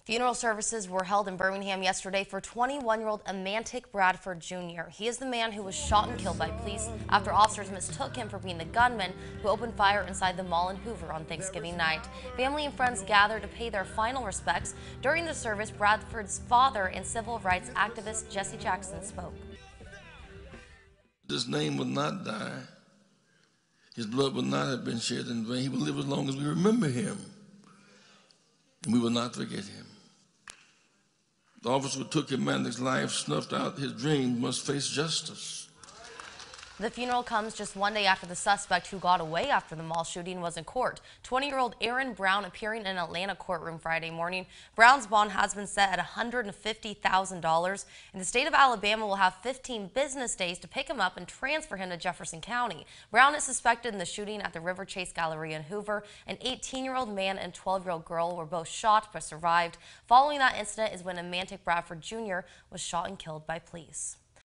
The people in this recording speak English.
Funeral services were held in Birmingham yesterday for 21-year-old Emantic Bradford Jr. He is the man who was shot and killed by police after officers mistook him for being the gunman who opened fire inside the mall in Hoover on Thanksgiving night. Family and friends gathered to pay their final respects. During the service, Bradford's father and civil rights activist Jesse Jackson spoke. This name will not die. His blood will not have been shed in vain. He will live as long as we remember him, and we will not forget him. The officer who took Emantic's life, snuffed out his dream, must face justice. The funeral comes just one day after the suspect who got away after the mall shooting was in court. 20-year-old Aaron Brown appearing in an Atlanta courtroom Friday morning. Brown's bond has been set at $150,000, and the state of Alabama will have 15 business days to pick him up and transfer him to Jefferson County. Brown is suspected in the shooting at the River Chase Galleria in Hoover. An 18-year-old man and 12-year-old girl were both shot but survived. Following that incident is when Emantic Bradford Jr. was shot and killed by police.